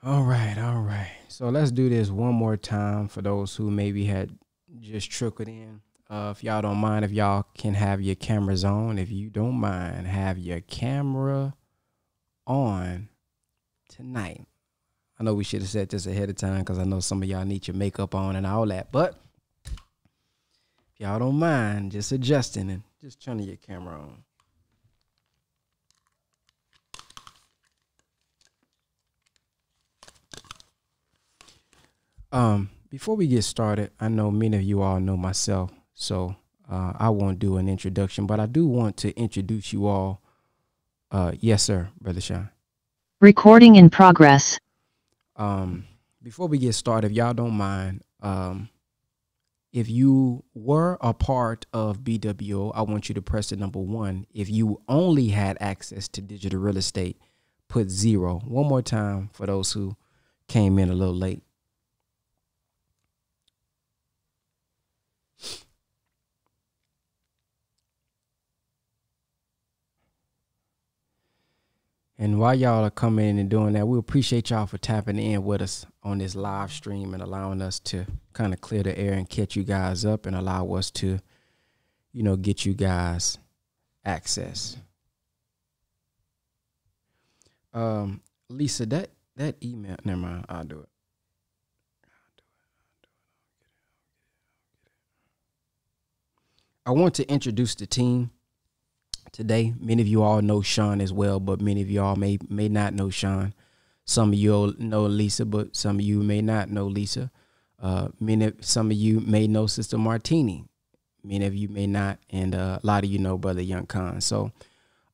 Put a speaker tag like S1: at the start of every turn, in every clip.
S1: All right, all right. So let's do this one more time for those who maybe had just trickled in. If y'all don't mind, if y'all can have your cameras on. If you don't mind, have your camera on tonight. I know we should have said this ahead of time because I know some of y'all need your makeup on and all that. But if y'all don't mind, just adjusting and just turning your camera on. Before we get started, I know many of you all know myself, so I won't do an introduction, but I do want to introduce you all. Yes, sir, Brother Sean.
S2: Recording in progress.
S1: Before we get started, if y'all don't mind, if you were a part of BWO, I want you to press the number 1. If you only had access to digital real estate, put 0. One more time for those who came in a little late. And while y'all are coming in and doing that, we appreciate y'all for tapping in with us on this live stream and allowing us to kind of clear the air and catch you guys up and allow us to, get you guys access. Lisa, that email, never mind, I'll do it. I want to introduce the team today. Many of you all know Sean as well, but many of y'all may not know Sean. Some of you know Lisa, but some of you may not know Lisa. Some of you may know Sister Martini. Many of you may not, and a lot of you know Brother Young Khan. So,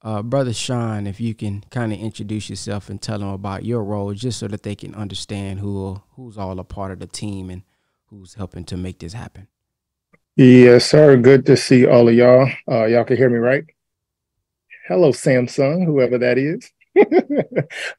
S1: Brother Sean, if you can kind of introduce yourself and tell them about your role, just so that they can understand who's all a part of the team and who's helping to make this happen.
S3: Yes, sir. Good to see all of y'all. Y'all can hear me, right? Hello, Samsung, whoever that is.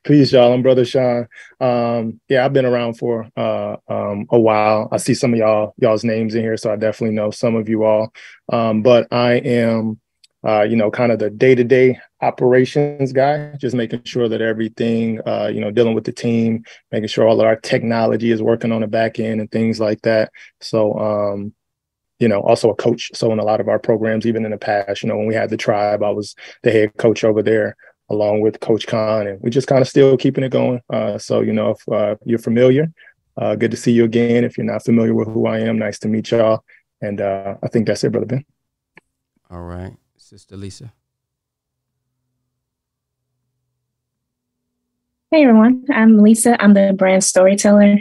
S3: Peace, y'all. I'm Brother Sean. I've been around for a while. I see some of y'all's names in here, so I definitely know some of you all. But I am, kind of the day-to-day operations guy, just making sure that everything, dealing with the team, making sure all of our technology is working on the back end and things like that. So, also a coach. So in a lot of our programs, even in the past, when we had the tribe, I was the head coach over there along with Coach Khan, and we just kind of still keeping it going. So, if you're familiar, good to see you again. If you're not familiar with who I am, nice to meet y'all. And I think that's it, Brother Ben.
S1: All right. Sister Lisa.
S4: Hey everyone, I'm Lisa. I'm the brand storyteller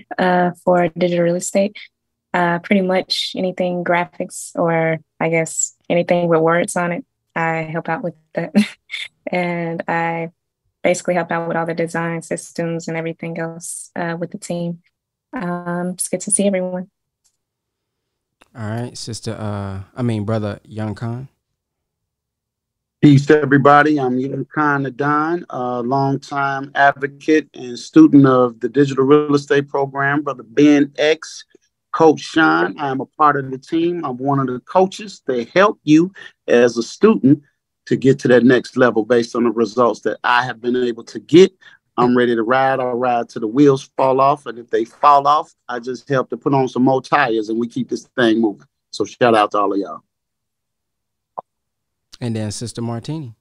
S4: for digital real estate. Pretty much anything graphics, or I guess anything with words on it, I help out with that. And I basically help out with all the design systems and everything else with the team. It's good to see everyone.
S1: All right, Brother Young Khan.
S5: Peace to everybody. I'm Young Khan Adon, a longtime advocate and student of the digital real estate program. Brother Ben X, Coach Sean, I'm a part of the team. I'm one of the coaches that help you as a student to get to that next level based on the results that I have been able to get. I'm ready to ride. I'll ride till the wheels fall off. And if they fall off, I just help to put on some more tires and we keep this thing moving. So shout out to all of y'all.
S1: And then Sister Martini.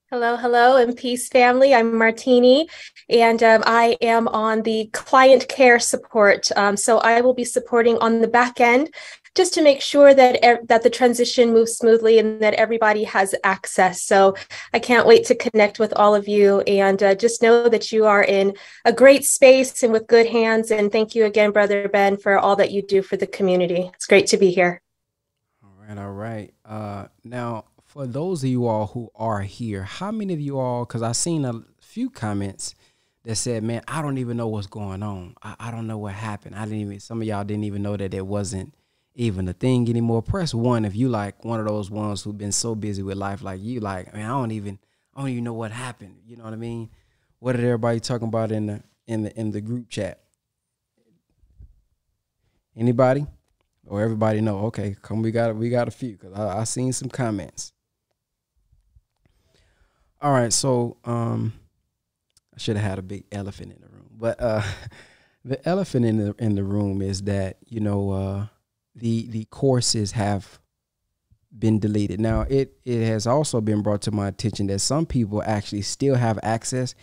S6: Hello, and peace, family. I'm Martini, and I am on the client care support. So I will be supporting on the back end just to make sure that that the transition moves smoothly and that everybody has access. So I can't wait to connect with all of you, and just know that you are in a great space and with good hands. And thank you again, Brother Ben, for all that you do for the community. It's great to be here.
S1: All right. Now, for those of you all who are here, how many of you all, because I've seen a few comments that said, man, I don't even know what's going on. I don't know what happened. Some of y'all didn't even know that it wasn't even a thing anymore. Press 1 if you like one of those ones who've been so busy with life like you, like, man, I don't even know what happened. You know what I mean? What did everybody talking about in the group chat? Anybody? Or everybody know? Okay, come, we got a few, because I seen some comments. All right, so I should have had a big elephant in the room. But the elephant in the room is that, you know, the courses have been deleted. Now, it has also been brought to my attention that some people actually still have access.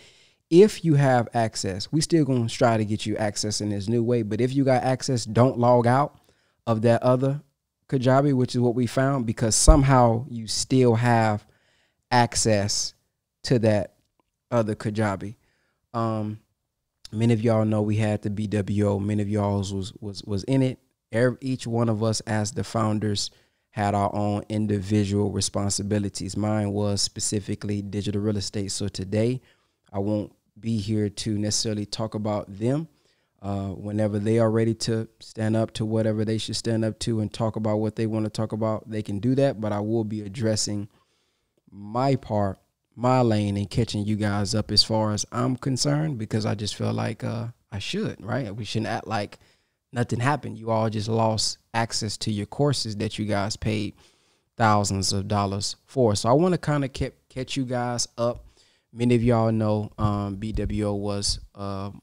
S1: If you have access, we still going to try to get you access in this new way. But if you got access, don't log out of that other Kajabi, which is what we found, because somehow you still have access to that other Kajabi. Many of y'all know we had the BWO. Many of y'all was in it. Each one of us as the founders had our own individual responsibilities. Mine was specifically digital real estate. So today I won't be here to necessarily talk about them. Whenever they are ready to stand up to whatever they should stand up to and talk about what they want to talk about, they can do that. But I will be addressing my part, my lane, and catching you guys up as far as I'm concerned, because I just feel like I should, right? We shouldn't act like nothing happened. You all just lost access to your courses that you guys paid thousands of dollars for. So I want to kind of catch you guys up. Many of y'all know BWO was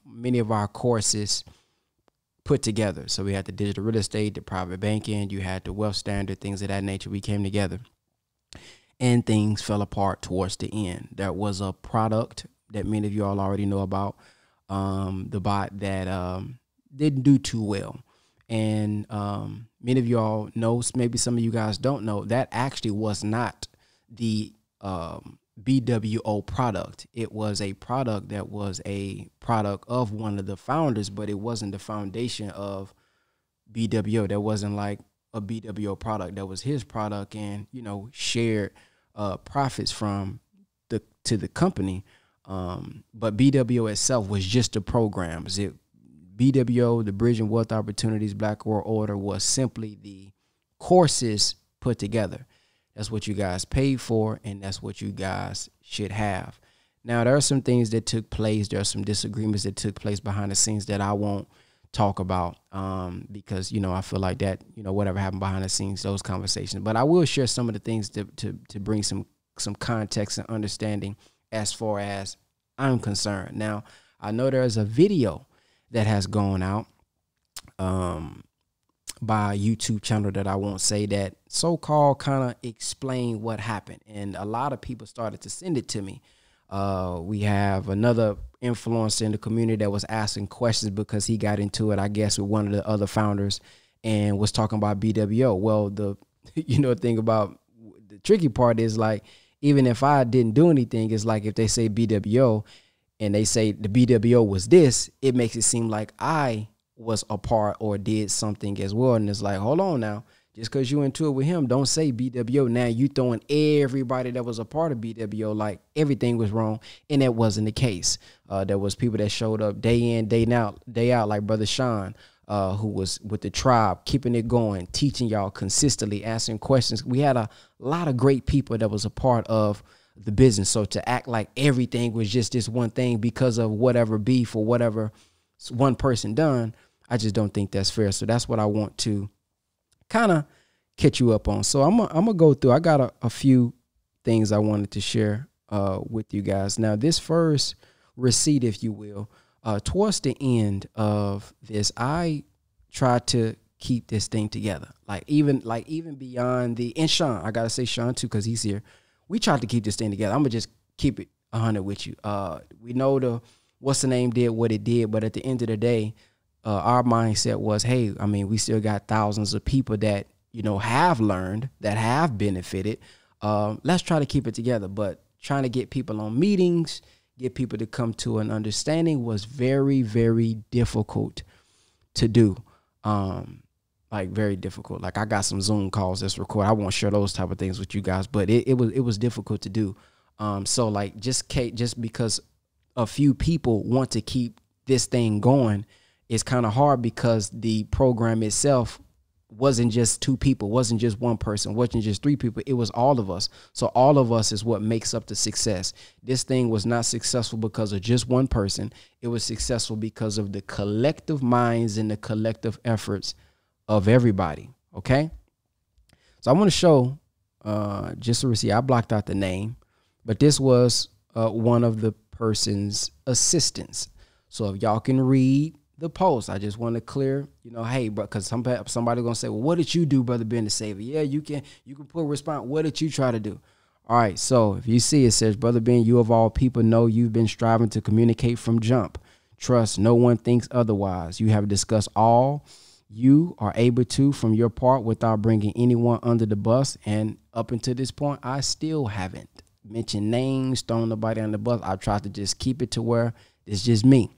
S1: many of our courses put together. So we had the digital real estate, the private banking, you had the wealth standard, things of that nature. We came together and things fell apart towards the end. There was a product that many of y'all already know about, the bot that didn't do too well. And many of y'all know, maybe some of you guys don't know, that actually was not the BWO product. It was a product that was a product of one of the founders, but it wasn't the foundation of BWO. That wasn't like a BWO product. That was his product, and, you know, shared profits from to the company. But BWO itself was just the programs. BWO, the Bridge and Wealth Opportunities Black World Order, was simply the courses put together. That's what you guys paid for, and that's what you guys should have. Now, there are some things that took place. There are some disagreements that took place behind the scenes that I won't talk about because, you know, I feel like that, you know, whatever happened behind the scenes, those conversations. But I will share some of the things to bring some context and understanding as far as I'm concerned. Now, I know there's a video that has gone out by a YouTube channel that I won't say, that so-called kind of explain what happened. And a lot of people started to send it to me. We have another influencer in the community that was asking questions because he got into it, I guess, with one of the other founders and was talking about BWO. Well, the thing about the tricky part is, like, even if I didn't do anything, it's like if they say BWO and they say the BWO was this, it makes it seem like I was a part or did something as well. And it's like, hold on now, just because you into it with him, don't say BWO. Now you throwing everybody that was a part of BWO like everything was wrong, and that wasn't the case. There was people that showed up day in, day out, like Brother Sean, who was with the tribe, keeping it going, teaching y'all consistently, answering questions. We had a lot of great people that was a part of the business. So to act like everything was just this one thing because of whatever beef or whatever one person done, I just don't think that's fair. So that's what I want to kind of catch you up on. So I'm gonna go through. I got a few things I wanted to share with you guys. Now, this first receipt, if you will, towards the end of this, I tried to keep this thing together. Like even beyond and Sean, I gotta say Sean too, because he's here. We tried to keep this thing together. I'm gonna just keep it 100 with you. We know the what's the name did what it did, but at the end of the day, our mindset was, hey, I mean, we still got thousands of people that, you know, have learned, that have benefited. Let's try to keep it together. But trying to get people on meetings, get people to come to an understanding was very, very difficult to do. Like very difficult. Like I got some Zoom calls that's recorded. I won't share those type of things with you guys, but it was difficult to do. So like just because a few people want to keep this thing going, it's kind of hard because the program itself wasn't just two people, wasn't just one person, wasn't just three people. It was all of us. So all of us is what makes up the success. This thing was not successful because of just one person. It was successful because of the collective minds and the collective efforts of everybody. Okay. So I want to show just a receipt. I blocked out the name, but this was one of the person's assistance. So if y'all can read the post, I just want to clear, hey, but because somebody gonna say, well, what did you do, Brother Ben, to save it? Yeah, you can put a response. What did you try to do? All right, so if you see it says, Brother Ben, you of all people know you've been striving to communicate from jump. Trust, no one thinks otherwise. You have discussed all you are able to from your part without bringing anyone under the bus. And up until this point, I still haven't mentioned names, thrown nobody on the bus. I tried to just keep it to where it's just me.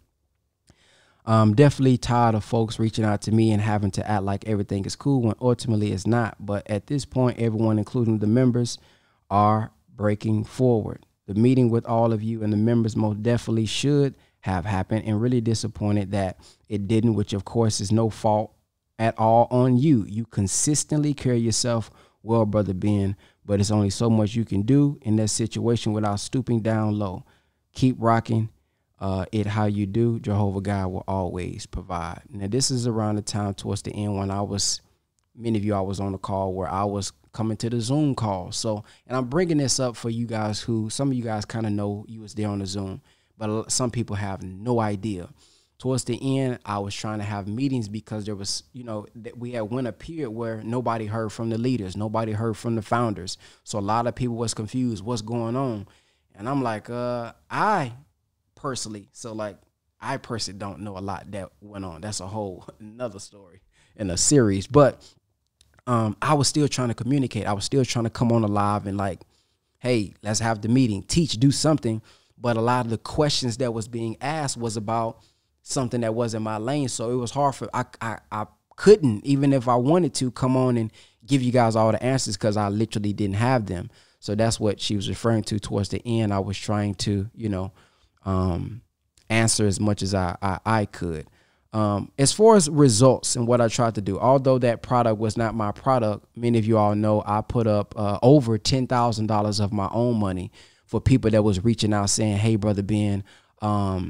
S1: I'm definitely tired of folks reaching out to me and having to act like everything is cool when ultimately it's not. But at this point, everyone, including the members, are breaking forward. The meeting with all of you and the members most definitely should have happened, and really disappointed that it didn't, which of course is no fault at all on you. You consistently carry yourself well, Brother Ben, but it's only so much you can do in that situation without stooping down low. Keep rocking it how you do. Jehovah God will always provide. Now, this is around the time towards the end when many of you, I was on the call where I was coming to the Zoom call. So, and I'm bringing this up for you guys who, some of you guys kind of know you was there on the Zoom, but some people have no idea. Towards the end, I was trying to have meetings because there was, that we had went a period where nobody heard from the leaders. Nobody heard from the founders. So a lot of people was confused. What's going on? And I'm like, I personally don't know a lot that went on. That's a whole another story in a series. But I was still trying to communicate. I was still trying to come on live and like, hey, let's have the meeting, teach, do something. But a lot of the questions that was being asked was about something that wasn't my lane. So it was hard for, I couldn't, even if I wanted to, come on and give you guys all the answers because I literally didn't have them. So that's what she was referring to towards the end. I was trying to, answer as much as I could. As far as results and what I tried to do, although that product was not my product, many of you all know I put up over $10,000 of my own money for people that was reaching out saying, hey, Brother Ben, that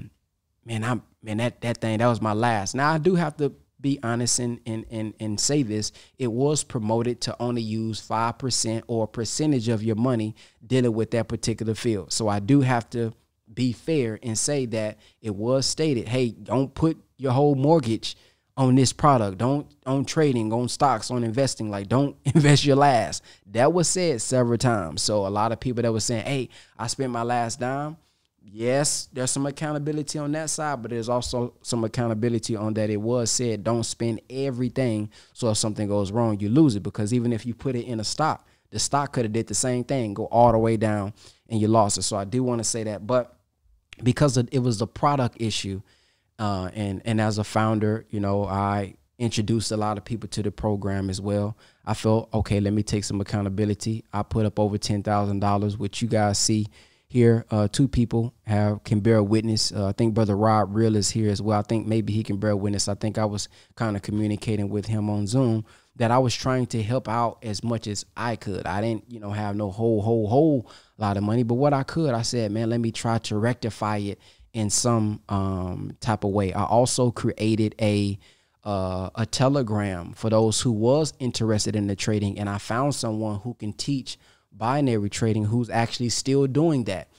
S1: thing, that was my last. Now, I do have to be honest and say this. It was promoted to only use 5% or a percentage of your money dealing with that particular field. So I do have to be fair and say that it was stated, hey, don't put your whole mortgage on this product. Don't on trading, on stocks, on investing. Like, don't invest your last. That was said several times. So a lot of people that were saying, hey, I spent my last dime. Yes, there's some accountability on that side, but there's also some accountability on that. It was said, don't spend everything. So if something goes wrong, you lose it, because even if you put it in a stock, the stock could have did the same thing, go all the way down and you lost it. So I do want to say that, but because it was the product issue, and as a founder, I introduced a lot of people to the program as well. I felt, okay, let me take some accountability. I put up over $10,000, which you guys see here. Two people can bear witness. I think Brother Rob Real is here as well. I think maybe he can bear witness. I think I was kind of communicating with him on Zoom that I was trying to help out as much as I could. I didn't, have no whole lot of money, but what I could, I said, man, let me try to rectify it in some type of way. I also created a Telegram for those who was interested in the trading, and I found someone who can teach binary trading who's actually still doing that,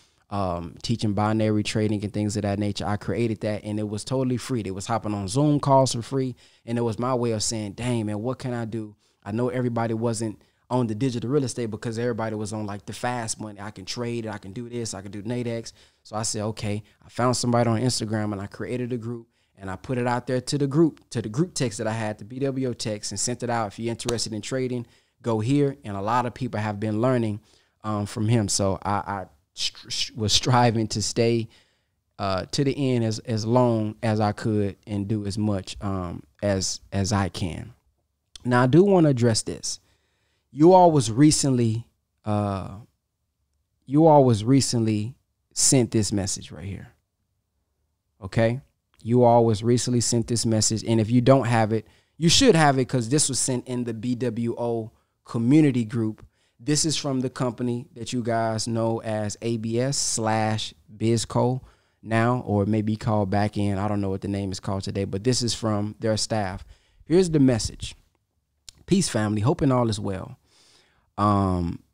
S1: teaching binary trading and things of that nature. I created that, and it was totally free. They was hopping on Zoom calls for free, and it was my way of saying, dang, man, what can I do? I know everybody wasn't on the digital real estate because everybody was on like the fast money. I can trade, I can do this, I can do Nadex. So I said, okay, I found somebody on Instagram, and I created a group, and I put it out there to the group text that I had, the BWO text, and sent it out. If you're interested in trading, go here. And a lot of people have been learning from him. So I was striving to stay to the end as long as I could and do as much as I can. Now, I do want to address this. You all was recently sent this message right here. Okay? You all was recently sent this message. And if you don't have it, you should have it, because this was sent in the BWO community group. This is from the company that you guys know as ABS/BIZCO now, or maybe called back in. I don't know what the name is called today, but this is from their staff. Here's the message. Peace, family. Hoping all is well.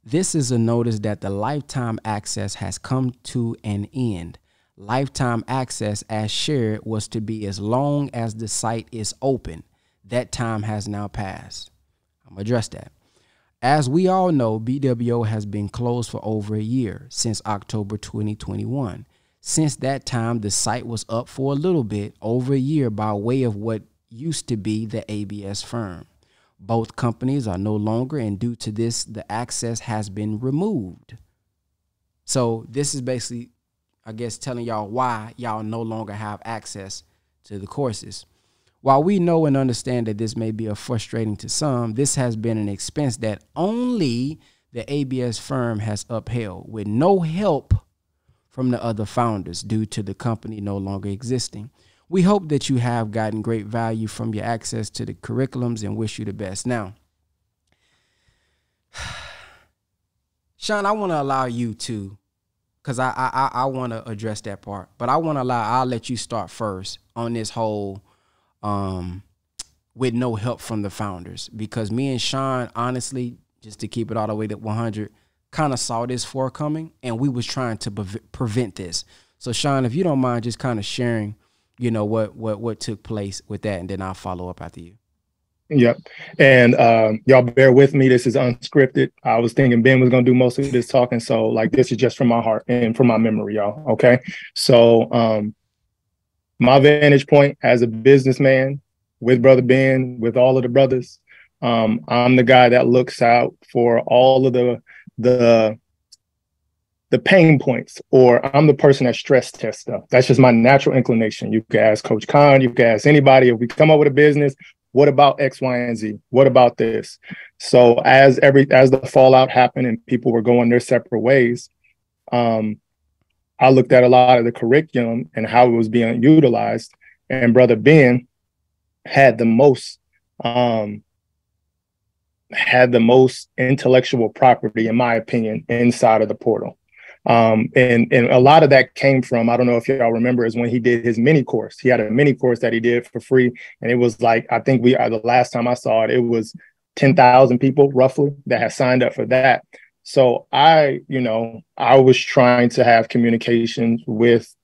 S1: This is a notice that the lifetime access has come to an end. lifetime access as shared was to be as long as the site is open. That time has now passed. I'm going to address that. As we all know, BWO has been closed for over a year, since October 2021. Since that time, the site was up for a little bit over a year by way of what used to be the ABS firm. Both companies are no longer, and due to this, the access has been removed. So this is basically, I guess, telling y'all why y'all no longer have access to the courses. While we know and understand that this may be frustrating to some, this has been an expense that only the ABS firm has upheld, with no help from the other founders due to the company no longer existing. We hope that you have gotten great value from your access to the curriculums and wish you the best. Now, Sean, I want to allow you to, because I want to address that part, but I'll let you start first on this whole with no help from the founders, because me and Sean, honestly, just to keep it all the way to 100, kind of saw this forecoming, and we was trying to prevent this. So Sean, if you don't mind just kind of sharing, you know, what took place with that, and then I'll follow up after you.
S3: Yep. And y'all bear with me. This is unscripted. I was thinking Ben was going to do most of this talking. So like, this is just from my heart and from my memory, y'all. Okay. So my vantage point as a businessman with Brother Ben, with all of the brothers, I'm the guy that looks out for all of the pain points, or I'm the person that stress tests stuff. That's just my natural inclination. You can ask Coach Khan, you can ask anybody. If we come up with a business, what about X, Y, and Z? What about this? So as the fallout happened and people were going their separate ways, I looked at a lot of the curriculum and how it was being utilized, and Brother Ben had the most intellectual property, in my opinion, inside of the portal. And a lot of that came from, I don't know if y'all remember, is when he did his mini course. He had a mini course that he did for free. And it was like, I think the last time I saw it, it was 10,000 people roughly that had signed up for that. So I was trying to have communications with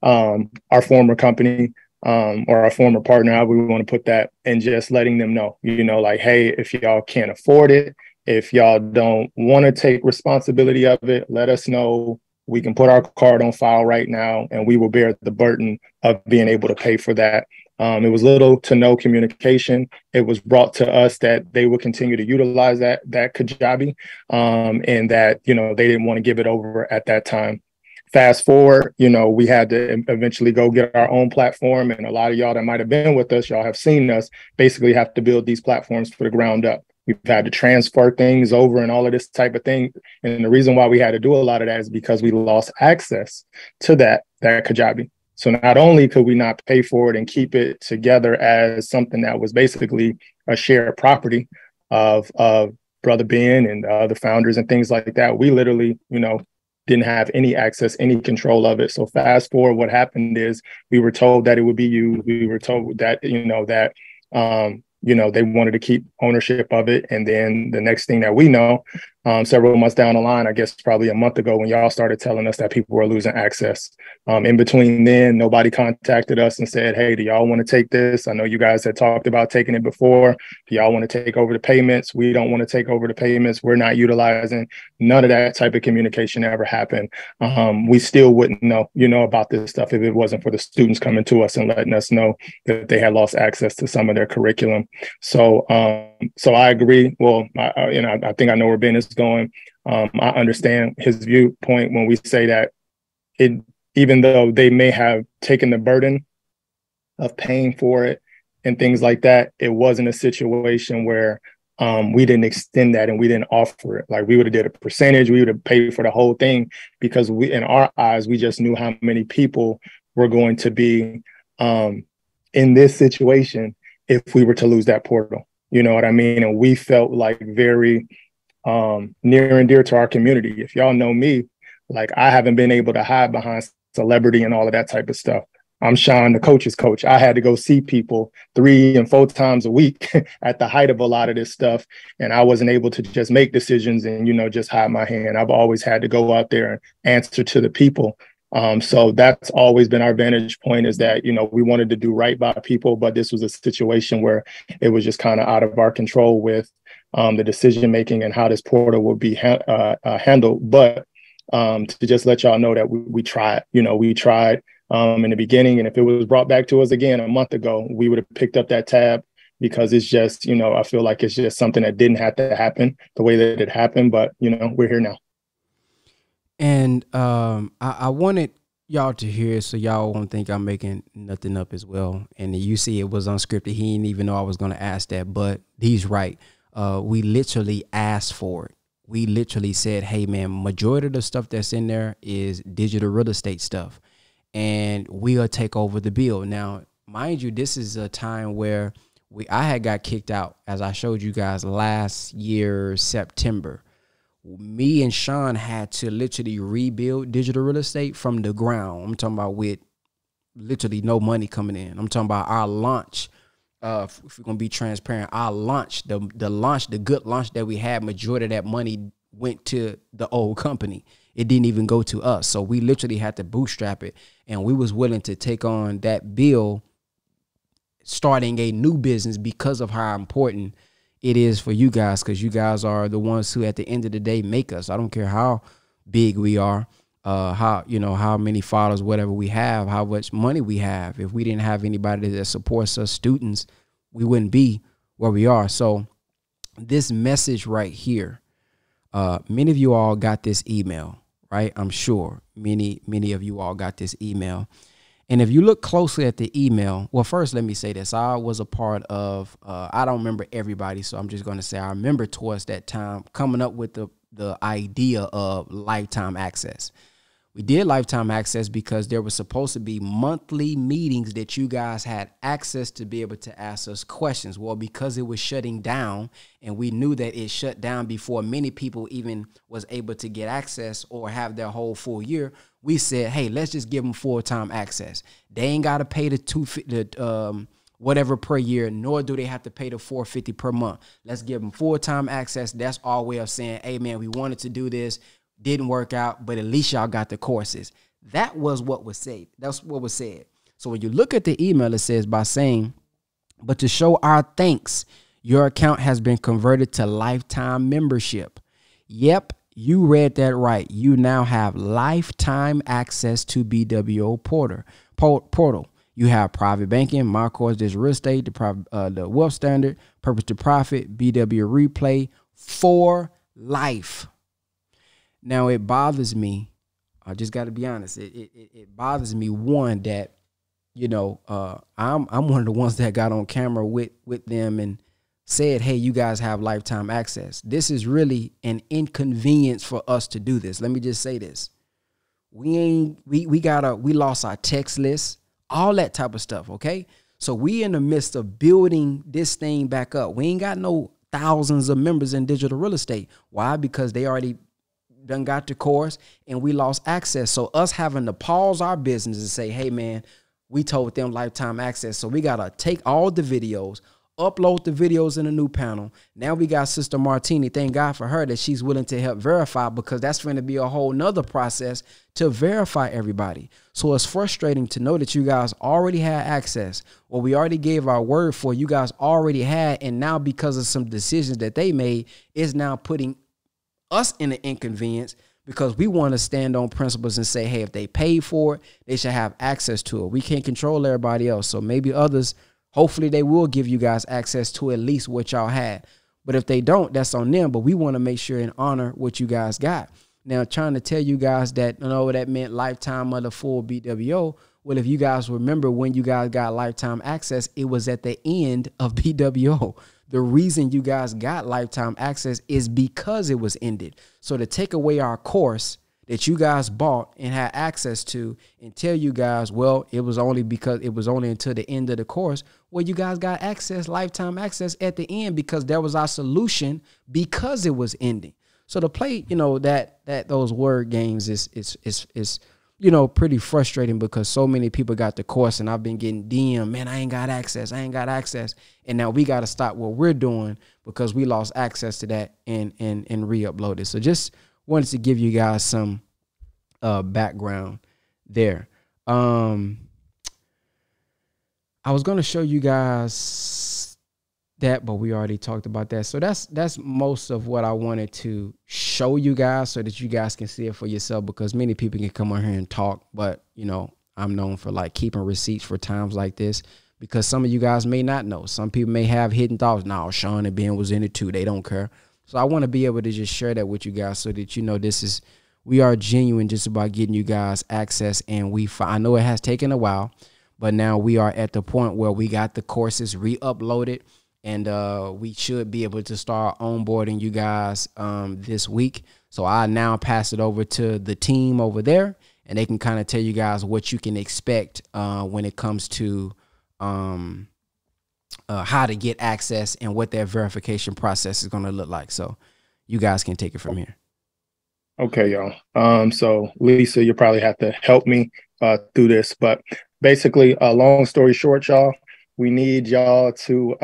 S3: our former company, or our former partner, how we want to put that, and just letting them know, like, hey, if y'all can't afford it, if y'all don't want to take responsibility of it, let us know. We can put our card on file right now, and we will bear the burden of being able to pay for that. It was little to no communication. It was brought to us that they would continue to utilize that Kajabi, and that, they didn't want to give it over at that time. Fast forward, we had to eventually go get our own platform. And a lot of y'all that might have been with us, y'all have seen us basically have to build these platforms for the ground up. We've had to transfer things over and all of this type of thing. And the reason why we had to do a lot of that is because we lost access to that Kajabi. So not only could we not pay for it and keep it together as something that was basically a shared property of Brother Ben and the founders and things like that, we literally, didn't have any access, any control of it. So fast forward, what happened is we were told that it would be used. We were told that, they wanted to keep ownership of it. And then the next thing that we know, several months down the line, I guess probably a month ago, when y'all started telling us that people were losing access. In between then, nobody contacted us and said, hey, do y'all want to take this? I know you guys had talked about taking it before. Do y'all want to take over the payments? We don't want to take over the payments. We're not utilizing. None of that type of communication ever happened. We still wouldn't know, about this stuff if it wasn't for the students coming to us and letting us know that they had lost access to some of their curriculum. So I agree. Well, I think I know where Ben is going. I understand his viewpoint when we say that even though they may have taken the burden of paying for it and things like that, it wasn't a situation where we didn't extend that and we didn't offer it. Like, we would have did a percentage, we would have paid for the whole thing, because in our eyes, we just knew how many people were going to be in this situation if we were to lose that portal. You know what I mean? And we felt like very near and dear to our community. If y'all know me, like, I haven't been able to hide behind celebrity and all of that type of stuff. I'm Sean, the coach's coach. I had to go see people 3 and 4 times a week at the height of a lot of this stuff. And I wasn't able to just make decisions and, just hide my hand. I've always had to go out there and answer to the people So that's always been our vantage point, is that, you know, we wanted to do right by people, but this was a situation where it was just kind of out of our control with the decision making and how this portal would be handled. But to just let y'all know that we tried, you know, we tried in the beginning. And if it was brought back to us again a month ago, we would have picked up that tab, because it's just, you know, I feel like it's just something that didn't have to happen the way that it happened. But, you know, we're here now.
S1: And I wanted y'all to hear, so y'all won't think I'm making nothing up as well. And you see it was unscripted. He didn't even know I was going to ask that, but he's right. We literally asked for it. We literally said, hey, man, majority of the stuff that's in there is digital real estate stuff, and we'll take over the bill. Now, mind you, this is a time where I had got kicked out, as I showed you guys last year, September. Me and Sean had to literally rebuild digital real estate from the ground. I'm talking about with literally no money coming in. I'm talking about our launch. If we're going to be transparent, our launch, the good launch that we had, majority of that money went to the old company. It didn't even go to us. So we literally had to bootstrap it. And we was willing to take on that bill, starting a new business, because of how important it is for you guys, because you guys are the ones who at the end of the day make us. I don't care how big we are, how, you know, how many followers, whatever we have, how much money we have. If we didn't have anybody that supports us, students, we wouldn't be where we are. So this message right here, many of you all got this email, right? I'm sure many of you all got this email. And if you look closely at the email, well, first, let me say this. I was a part of, I don't remember everybody, so I'm just going to say I remember towards that time coming up with the idea of lifetime access. We did lifetime access because there was supposed to be monthly meetings that you guys had access to be able to ask us questions. Well, because it was shutting down, and we knew that it shut down before many people even was able to get access or have their whole full year, we said, hey, let's just give them full-time access. They ain't got to pay the whatever per year, nor do they have to pay the $450 per month. Let's give them full-time access. That's our way of saying, hey, man, we wanted to do this. Didn't work out, but at least y'all got the courses. That was what was said. That's what was said. So when you look at the email, it says, by saying, but to show our thanks, your account has been converted to lifetime membership. Yep, you read that right. You now have lifetime access to BWO portal. You have private banking, my course, there's real estate, the wealth standard, purpose to profit, BW replay for life. Now, it bothers me. I just got to be honest. It bothers me, one, that, you know, I'm one of the ones that got on camera with them and said, hey, you guys have lifetime access. This is really an inconvenience for us to do this. Let me just say this. We lost our text list, all that type of stuff, okay? So we in the midst of building this thing back up. We ain't got no thousands of members in digital real estate. Why? Because they already done got the course and we lost access. So us having to pause our business and say, hey, man, we told them lifetime access. So we got to take all the videos, upload the videos in a new panel. Now we got Sister Martini. Thank God for her that she's willing to help verify, because that's going to be a whole nother process to verify everybody. So it's frustrating to know that you guys already had access, or we already gave our word for, you guys already had. And now because of some decisions that they made, is now putting us in an inconvenience, because we want to stand on principles and say, hey, if they paid for it, they should have access to it. We can't control everybody else. So maybe others, hopefully they will give you guys access to at least what y'all had. But if they don't, that's on them. But we want to make sure and honor what you guys got. Now, trying to tell you guys that, you know, that meant lifetime of the full BWO. Well, if you guys remember when you guys got lifetime access, it was at the end of BWO. The reason you guys got lifetime access is because it was ended. So to take away our course that you guys bought and had access to and tell you guys, well, it was only because it was only until the end of the course. Well, you guys got access, lifetime access at the end, because that was our solution because it was ending. So to play, you know, that those word games is you know, pretty frustrating, because so many people got the course and I've been getting DM, man, I ain't got access. And now we got to stop what we're doing because we lost access to that and re-upload it. So just wanted to give you guys some background there. I was gonna show you guys that, but we already talked about that. So that's most of what I wanted to show you guys so that you guys can see it for yourself, because many people can come on here and talk, but you know, I'm known for like keeping receipts for times like this, because some of you guys may not know. Some people may have hidden thoughts. No, Sean and Ben was in it too. They don't care. So I want to be able to just share that with you guys so that you know we are genuine just about getting you guys access. And I know it has taken a while, but now we are at the point where we got the courses re-uploaded, and we should be able to start onboarding you guys this week. So I now pass it over to the team over there, and they can kind of tell you guys what you can expect when it comes to how to get access and what that verification process is going to look like. So you guys can take it from here.
S3: Okay, y'all. So Lisa, you probably have to help me through this, but basically, long story short, y'all, we need y'all to,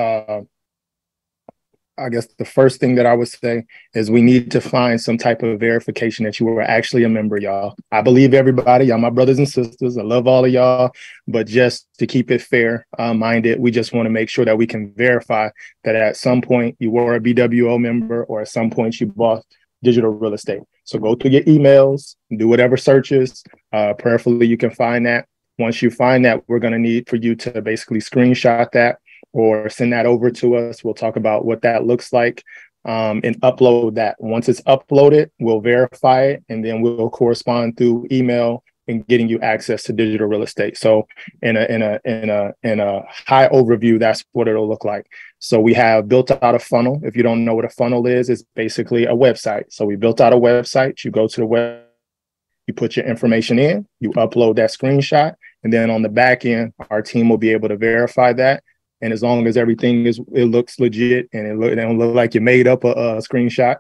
S3: I guess the first thing that I would say is we need to find some type of verification that you are actually a member, y'all. I believe everybody, y'all, my brothers and sisters, I love all of y'all, but just to keep it fair minded, we just want to make sure that we can verify that at some point you were a BWO member, or at some point you bought digital real estate. So go through your emails, do whatever searches, prayerfully you can find that. Once you find that, we're going to need for you to basically screenshot that or send that over to us. We'll talk about what that looks like and upload that. Once it's uploaded, we'll verify it, and then we'll correspond through email and getting you access to digital real estate. So in a high overview, that's what it'll look like. So we have built out a funnel. If you don't know what a funnel is, it's basically a website. So we built out a website. You go to the web, you put your information in, you upload that screenshot, and then on the back end, our team will be able to verify that. And as long as everything looks legit and it don't look like you made up a screenshot,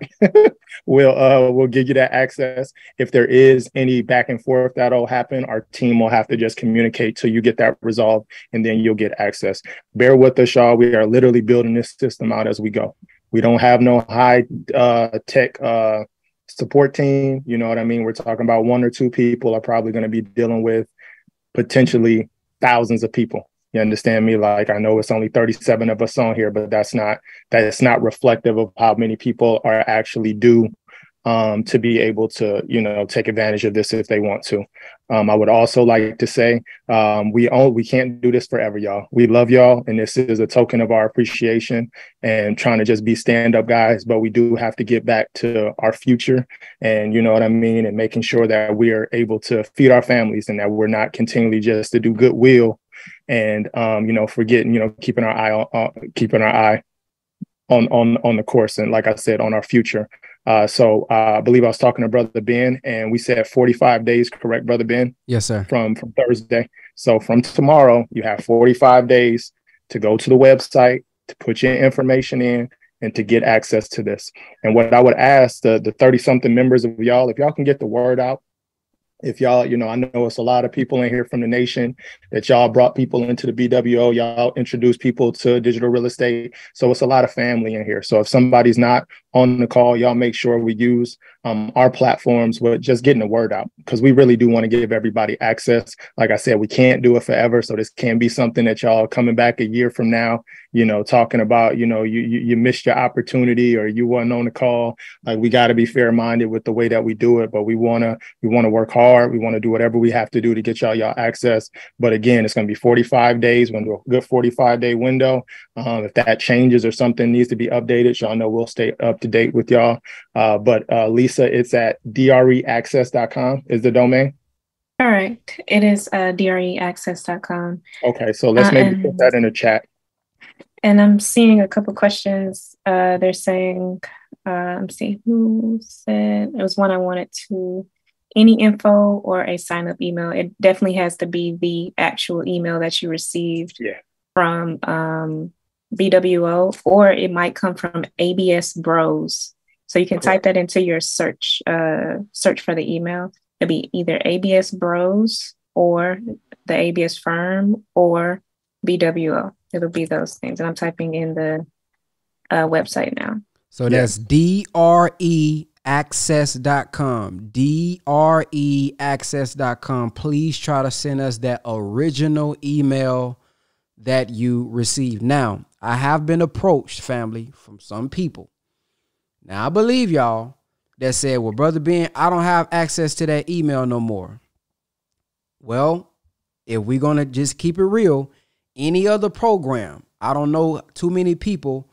S3: we'll give you that access. If there is any back and forth that'll happen, our team will have to just communicate till you get that resolved, and then you'll get access. Bear with us, y'all. We are literally building this system out as we go. We don't have no high tech support team. You know what I mean? We're talking about 1 or 2 people are probably going to be dealing with potentially thousands of people. You understand me? Like, I know it's only 37 of us on here, but that's not reflective of how many people are actually due to be able to, you know, take advantage of this if they want to. I would also like to say we can't do this forever, y'all. We love y'all, and this is a token of our appreciation and trying to just be stand-up guys, but we do have to get back to our future, and you know what I mean, and making sure that we are able to feed our families and that we're not continually just to do goodwill and you know, forgetting, you know, keeping our eye on the course, and like I said, on our future. So I believe I was talking to Brother Ben, and we said 45 days, correct, Brother Ben?
S1: Yes, sir.
S3: From Thursday. So from tomorrow, you have 45 days to go to the website, to put your information in, and to get access to this. And what I would ask the 30-something members of y'all, if y'all can get the word out, if y'all, you know, I know it's a lot of people in here from the nation that y'all brought people into the BWO, y'all introduced people to digital real estate. So it's a lot of family in here. So if somebody's not on the call, y'all make sure we use our platforms with just getting the word out, because we really do want to give everybody access. Like I said, we can't do it forever. So this can be something that y'all coming back a year from now, you know, talking about, you know, you missed your opportunity or you wasn't on the call. Like, we got to be fair minded with the way that we do it, but we want to work hard. We want to do whatever we have to do to get y'all access. But again, it's going to be 45 days. We're going to do a good 45-day window. If that changes or something needs to be updated, y'all know we'll stay up to date with y'all. But Lisa, it's at dreaccess.com is the domain.
S4: All right. It is dreaccess.com.
S3: Okay, so let's maybe put that in the chat.
S4: And I'm seeing a couple questions. They're saying, I'm seeing who said, it was one I wanted to, any info or a sign-up email. It definitely has to be the actual email that you received from BWO, or it might come from ABS Bros. So you can type that into your search for the email. It'll be either ABS Bros or the ABS firm or BWO. It'll be those things. And I'm typing in the website now.
S1: So that's DREACCESS dreaccess.com, DREaccess.com. Please try to send us that original email that you received. Now, I have been approached, family, from some people. Now, I believe y'all that said, well, Brother Ben, I don't have access to that email no more. Well, if we're going to just keep it real, any other program, I don't know too many people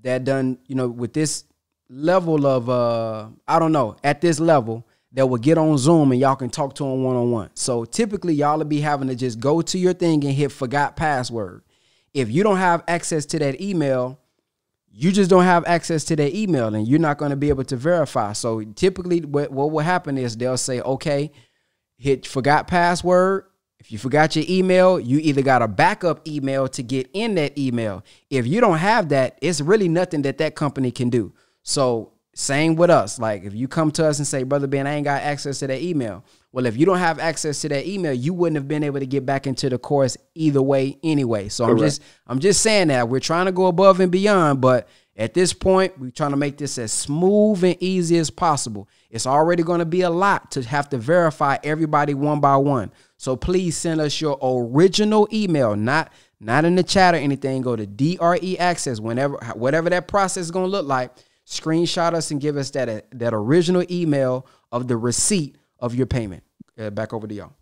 S1: that done, with this level of, I don't know, at this level that will get on Zoom and y'all can talk to them one-on-one. So typically y'all will be having to just go to your thing and hit forgot password. If you don't have access to that email, you just don't have access to that email and you're not going to be able to verify. So typically what will happen is they'll say, okay, hit forgot password. If you forgot your email, you either got a backup email to get in that email. If you don't have that, it's really nothing that company can do. So same with us. Like if you come to us and say, Brother Ben, I ain't got access to that email. Well, if you don't have access to that email, you wouldn't have been able to get back into the course either way anyway. So I'm just saying that we're trying to go above and beyond, but at this point, we're trying to make this as smooth and easy as possible. It's already going to be a lot to have to verify everybody one by one. So please send us your original email, not in the chat or anything. Go to DRE Access, whatever that process is going to look like. Screenshot us and give us that original email of the receipt of your payment. Back over to y'all.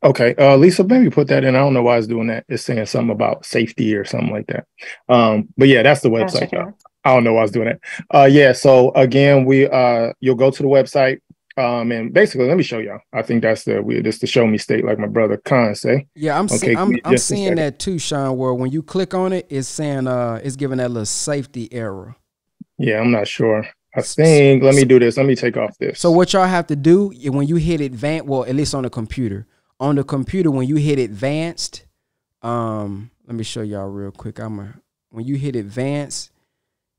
S3: Okay, Lisa, maybe put that in. I don't know why it's doing that. It's saying something about safety or something like that. But yeah, that's the website, y'all. I don't know why it's doing that. Yeah, so again, you'll go to the website. And basically, let me show y'all. I think that's the show me state, like my brother Khan say.
S1: Yeah, I'm seeing that too, Sean. Where when you click on it, it's saying it's giving that little safety error.
S3: Yeah, I'm not sure. I think let me do this. Let me take off this.
S1: So what y'all have to do when you hit advanced, well, at least on the computer, when you hit advanced, let me show y'all real quick. When you hit advanced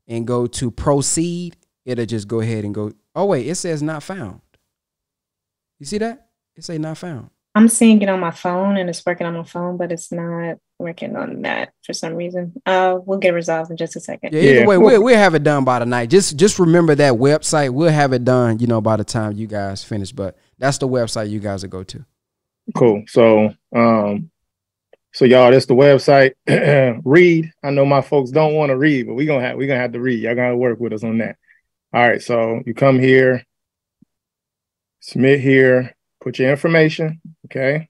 S1: and go to proceed, it'll just go ahead and go. Oh wait, it says not found. You see that? It say not found.
S4: I'm seeing it on my phone and it's working on my phone, but it's not working on that for some reason. We'll get it resolved in just a second.
S1: Yeah, either way, we'll have it done by tonight. Just remember that website. We'll have it done, by the time you guys finish. But that's the website you guys will go to.
S3: Cool. So y'all, that's the website. Read. I know my folks don't want to read, but we're gonna have to read. Y'all gotta work with us on that. All right. So you come here, submit here, put your information. Okay.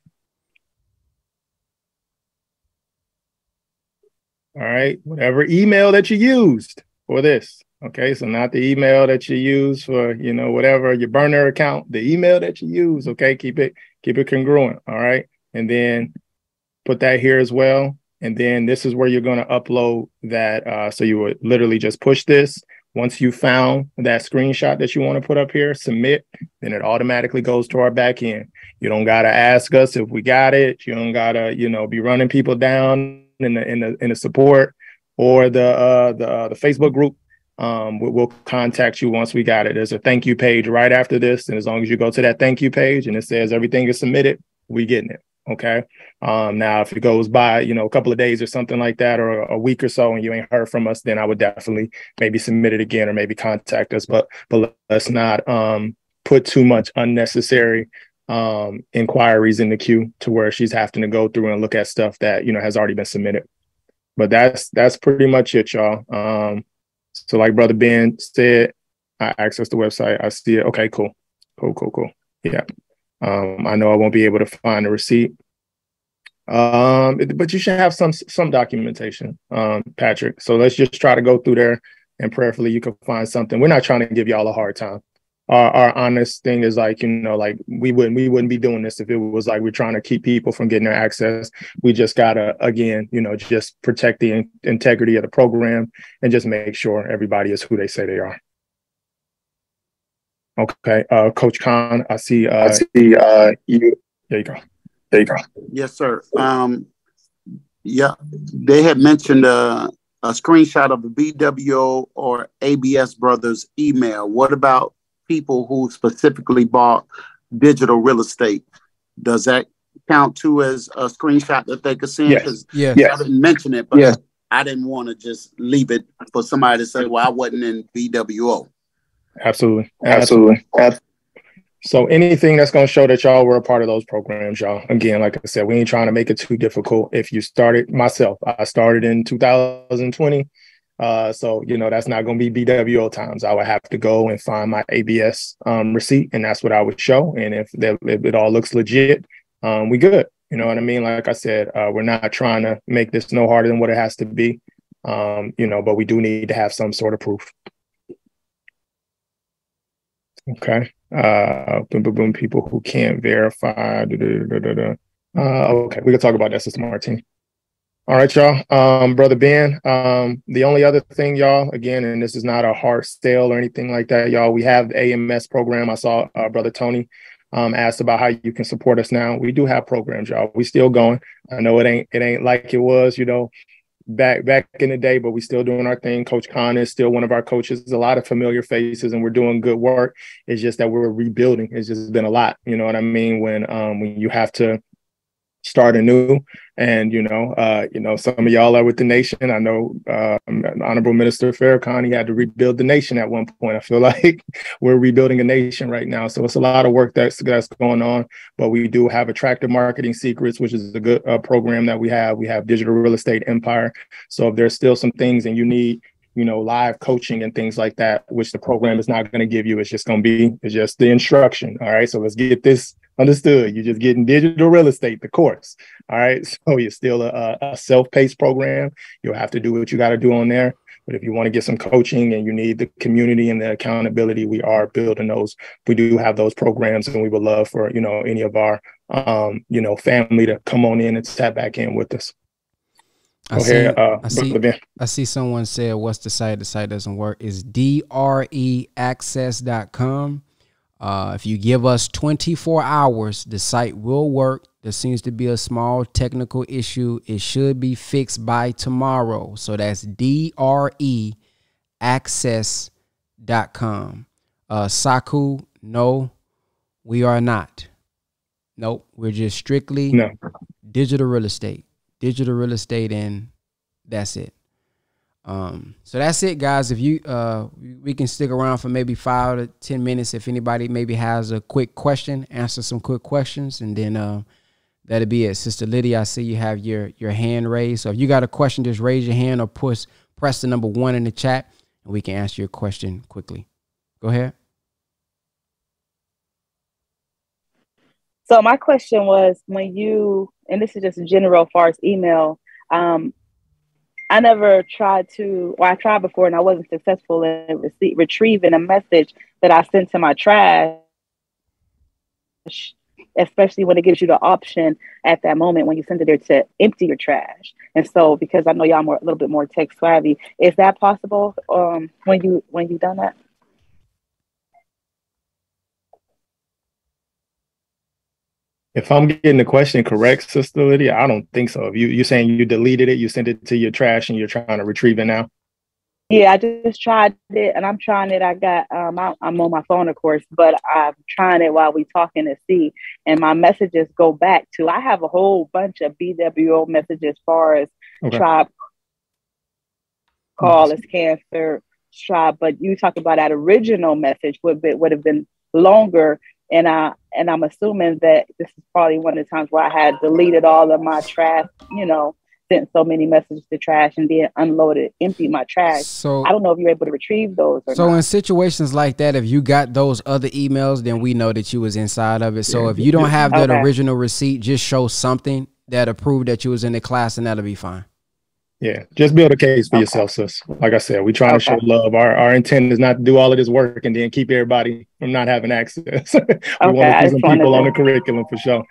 S3: All right. Whatever email that you used for this. Okay. So not the email that you use for, whatever your burner account, the email that you use. Okay. Keep it congruent. All right. And then put that here as well. And then this is where you're going to upload that. So you would literally just push this. Once you found that screenshot that you want to put up here, submit, then it automatically goes to our back end. You don't got to ask us if we got it. You don't got to, be running people down in the support or the Facebook group. We'll contact you once we got it. There's a thank you page right after this. And as long as you go to that thank you page and it says everything is submitted, we getting it. Okay. Now, if it goes by, a couple of days or something like that, or a week or so, and you ain't heard from us, then I would definitely maybe submit it again or maybe contact us. But let's not put too much unnecessary inquiries in the queue to where she's having to go through and look at stuff that, has already been submitted. But that's pretty much it, y'all. So like Brother Ben said, I access the website. I see it. Okay, cool. Yeah. I know I won't be able to find the receipt. But you should have some documentation, Patrick. So let's just try to go through there and prayerfully you can find something. We're not trying to give y'all a hard time. Our honest thing is like, we wouldn't be doing this if it was like we're trying to keep people from getting their access. We just gotta, again, just protect the integrity of the program and just make sure everybody is who they say they are. Okay, Coach Khan, I see you. There you go.
S5: Yes, sir. Yeah, they had mentioned a screenshot of the BWO or ABS Brothers email. What about people who specifically bought digital real estate? Does that count too as a screenshot that they could send?
S3: Yes.
S5: I didn't mention it, but I didn't want to just leave it for somebody to say, well, I wasn't in BWO.
S3: Absolutely. Absolutely. So anything that's going to show that y'all were a part of those programs, y'all, again, like I said, we ain't trying to make it too difficult. If you started, myself, I started in 2020. So, you know, that's not going to be BWO times. I would have to go and find my ABS receipt, and that's what I would show. And if it all looks legit, we good. You know what I mean? Like I said, we're not trying to make this no harder than what it has to be, you know, but we do need to have some sort of proof. Okay. Boom, boom, boom. People who can't verify. Okay, we can talk about that, Sister Martine. All right, y'all. Brother Ben, the only other thing, y'all, again, and this is not a hard sale or anything like that, y'all, we have the AMS program. I saw Brother Tony asked about how you can support us now. We do have programs, y'all. We still going. I know it ain't like it was, you know, back in the day, but we still doing our thing. Coach Khan is still one of our coaches. There's a lot of familiar faces, and we're doing good work. It's just that we're rebuilding. It's just been a lot. You know what I mean? When you have to start anew, and you know, some of y'all are with the nation. I know Honorable Minister Farrakhan, he had to rebuild the nation at one point. I feel like we're rebuilding a nation right now, so it's a lot of work that's going on. But we do have Attractive Marketing Secrets, which is a good program that we have. We have Digital Real Estate Empire. So if there's still some things and you need, you know, live coaching and things like that, which the program is not going to give you, it's just the instruction. All right, so let's get this understood. You're just getting digital real estate, the course. All right. So you're still a self-paced program. You'll have to do what you got to do on there. But if you want to get some coaching and you need the community and the accountability, we are building those. We do have those programs, and we would love for, you know, any of our, you know, family to come on in and tap back in with us.
S1: I see someone said, what's the site? The site doesn't work. It's dreaccess.com. If you give us 24 hours, the site will work. There seems to be a small technical issue. It should be fixed by tomorrow. So that's dreaccess.com. Saku, no, we are not. Nope, we're just strictly digital real estate. And that's it. So that's it, guys. If you we can stick around for maybe 5 to 10 minutes if anybody maybe has a quick question, answer some quick questions, and then that'll be it. Sister Lydia, I see you have your hand raised. So if you got a question, just raise your hand or press the number 1 in the chat, and we can answer your question quickly. Go ahead.
S7: So my question was, when you, and this is just general as far as email, I never tried to, or I tried before and I wasn't successful in retrieving a message that I sent to my trash, especially when it gives you the option at that moment when you send it there to empty your trash. And so, because I know y'all a little bit more tech savvy, is that possible when you done that?
S3: If I'm getting the question correct, Sister Lydia, I don't think so. If you're saying you deleted it, you sent it to your trash, and you're trying to retrieve it now?
S7: Yeah, I just tried it, and I'm trying it. I got I'm on my phone, of course, but I'm trying it while we talking to see. And my messages go back to, I have a whole bunch of BWO messages as far as tribe, call us cancer, tribe. But you talk about that original message would have been longer. And I'm assuming that this is probably one of the times where I had deleted all of my trash, you know, sent so many messages to trash and then unloaded, emptied my trash. So I don't know if you're able to retrieve those or not.
S1: In situations like that, if you got those other emails, then we know that you was inside of it. So if you don't have that original receipt, just show something that'll prove that you was in the class, and that'll be fine.
S3: Yeah, just build a case for yourself, sis. Like I said, we're trying to show love. Our intent is not to do all of this work and then keep everybody from not having access. We want to see some people on the curriculum for sure.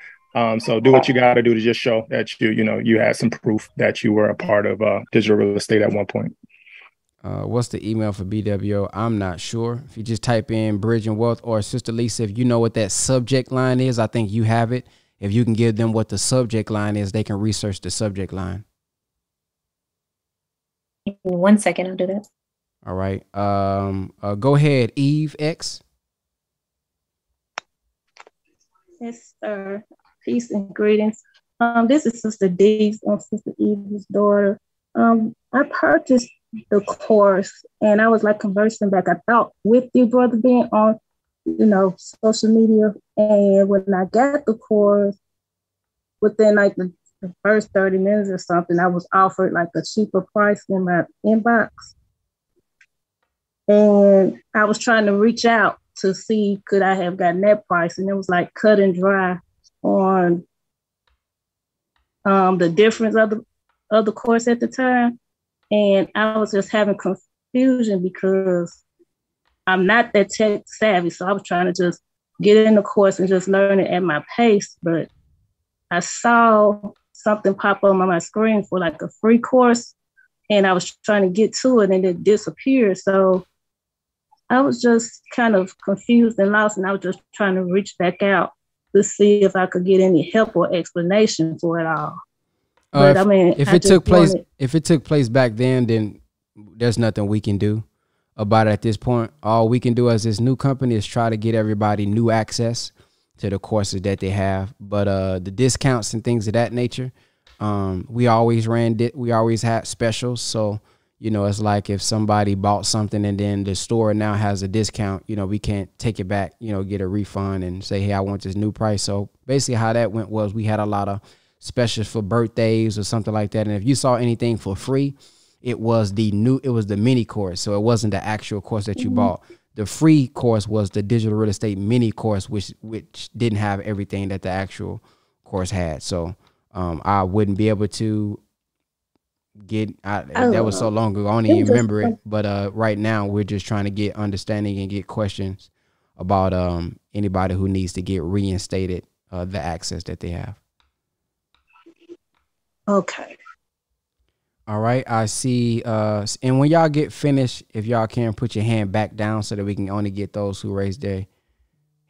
S3: So do what you got to do to just show that you had some proof that you were a part of digital real estate at one point.
S1: What's the email for BWO? I'm not sure. If you just type in Bridge and Wealth, or Sister Lisa, if you know what that subject line is, I think you have it. If you can give them what the subject line is, they can research the subject line.
S4: 1 second, I'll do that.
S1: All right. Go ahead, Eve X.
S8: Yes, sir. Peace and greetings. This is Sister Dee's and Sister Eve's daughter. I purchased the course and I was like conversing back, I thought, with you, Brother Ben, on, social media. And when I got the course, within like the first 30 minutes or something, I was offered like a cheaper price in my inbox. And I was trying to reach out to see could I have gotten that price. And it was like cut and dry on the difference of the course at the time. And I was just having confusion because I'm not that tech savvy. So I was trying to just get in the course and just learn it at my pace. But I saw something pop up on my screen for like a free course. And I was trying to get to it and it disappeared. So I was just kind of confused and lost. And I was just trying to reach back out to see if I could get any help or explanation for it all. But
S1: if it took place back then there's nothing we can do about it at this point. All we can do as this new company is try to get everybody new access to the courses that they have. But the discounts and things of that nature, we always had specials. So, it's like if somebody bought something and then the store now has a discount, we can't take it back, get a refund and say, hey, I want this new price. So basically how that went was we had a lot of specials for birthdays or something like that. And if you saw anything for free, it was the mini course. So it wasn't the actual course that you bought. The free course was the digital real estate mini course, which didn't have everything that the actual course had. So I wouldn't be able to that was so long ago. I don't even remember it. But right now we're just trying to get understanding and get questions about anybody who needs to get reinstated the access that they have.
S8: Okay.
S1: All right. I see. And when y'all get finished, if y'all can put your hand back down so that we can only get those who raised their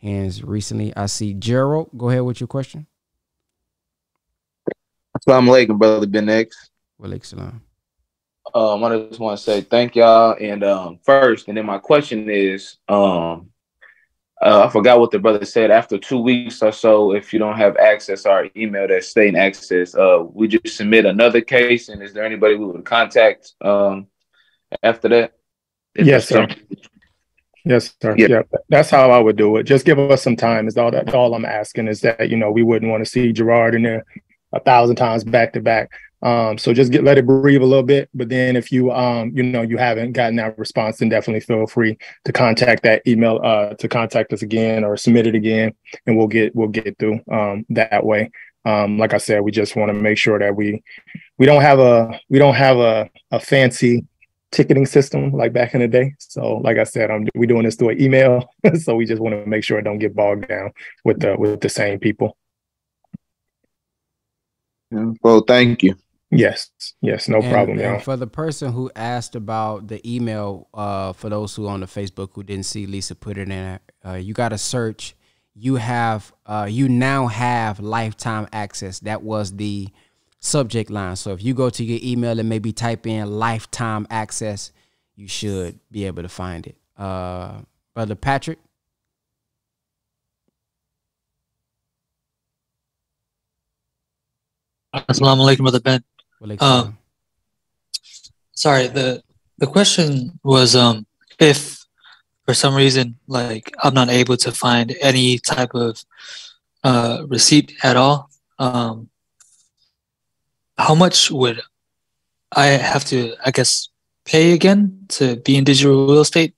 S1: hands recently. I see Gerald. Go ahead with your question.
S9: Assalamu alaikum, Brother Ben X.
S1: Walaikum salam.
S9: I just want to say thank y'all. And first, and then my question is, I forgot what the brother said. After 2 weeks or so, if you don't have access to our email that's staying access, we just submit another case. And is there anybody we would contact after that?
S3: Yes, sir. Yes, sir. Yeah, that's how I would do it. Just give us some time. Is all I'm asking is that, we wouldn't want to see Gerard in there 1,000 times back to back. So just let it breathe a little bit. But then if you, you haven't gotten that response, then definitely feel free to contact that email, to contact us again or submit it again, and we'll get through that way. Like I said, we just want to make sure that we don't have a fancy ticketing system like back in the day. So like I said, we're doing this through an email. So we just want to make sure it don't get bogged down with the same people.
S9: Well, thank you.
S3: Yes, no problem.
S1: And for the person who asked about the email, for those who on the Facebook who didn't see Lisa put it in, you got to search. You now have lifetime access. That was the subject line. So if you go to your email and maybe type in lifetime access, you should be able to find it. Brother Patrick.
S10: Assalamu alaikum, Brother Ben. Sorry, the question was if for some reason like I'm not able to find any type of receipt at all, how much would I have to, I guess, pay again to be in digital real estate?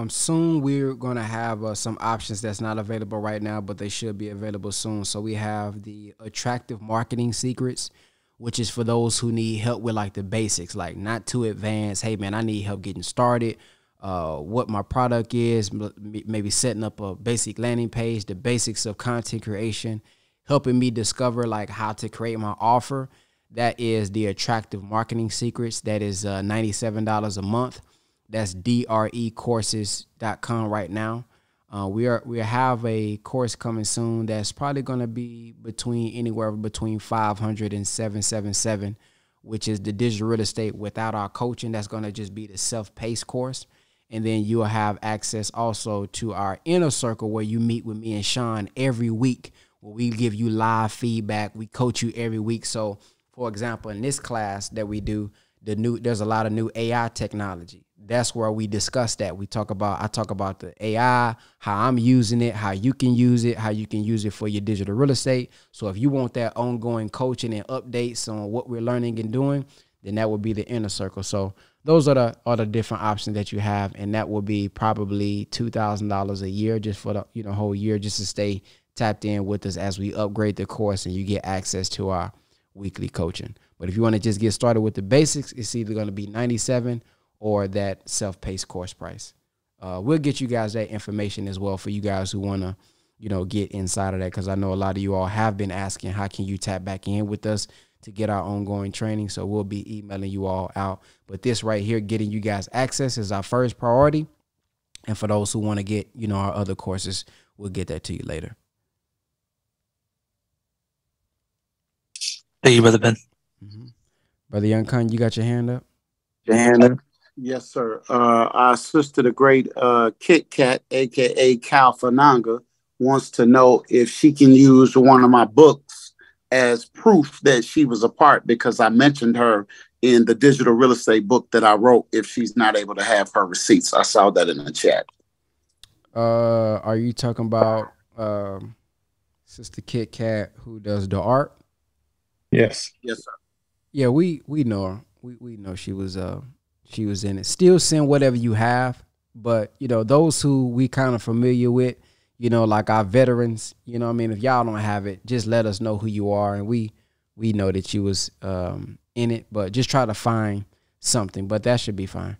S1: Soon we're going to have some options that's not available right now, but they should be available soon. So we have the attractive marketing secrets, which is for those who need help with like the basics, like not too advanced. Hey man, I need help getting started. What my product is, maybe setting up a basic landing page, the basics of content creation, helping me discover like how to create my offer. That is the attractive marketing secrets. That is $97 a month. That's drecourses.com right now. We have a course coming soon that's probably going to be anywhere between $500 and $777, which is the digital real estate without our coaching. That's going to just be the self-paced course. And then you'll have access also to our inner circle where you meet with me and Sean every week, where we give you live feedback. We coach you every week. So for example, in this class that we do, there's a lot of new AI technology. That's where we discuss that. I talk about the AI, how I'm using it, how you can use it, how you can use it for your digital real estate. So if you want that ongoing coaching and updates on what we're learning and doing, then that would be the inner circle. So those are the different options that you have, and that will be probably $2,000 a year just for the whole year, just to stay tapped in with us as we upgrade the course and you get access to our weekly coaching. But if you want to just get started with the basics, it's either going to be $97 or that self-paced course price. We'll get you guys that information as well for you guys who want to, get inside of that, because I know a lot of you all have been asking, how can you tap back in with us to get our ongoing training? So we'll be emailing you all out. But this right here, getting you guys access, is our first priority. And for those who want to get, our other courses, we'll get that to you later.
S10: Thank you, Brother Ben.
S1: Mm-hmm. Brother Young Khan, you got your hand up?
S5: Your hand up? Yes, sir. Our sister, the great Kit Kat, a.k.a. Cal Fananga, wants to know if she can use one of my books as proof that she was a part, because I mentioned her in the digital real estate book that I wrote, if she's not able to have her receipts. I saw that in the chat.
S1: Are you talking about Sister Kit Kat who does the art?
S3: Yes.
S5: Yes, sir.
S1: Yeah, we know her. We know she was in it. Still send whatever you have, but those who we kind of familiar with, like our veterans, if y'all don't have it, just let us know who you are, and we know that you was in it, but just try to find something, but that should be fine.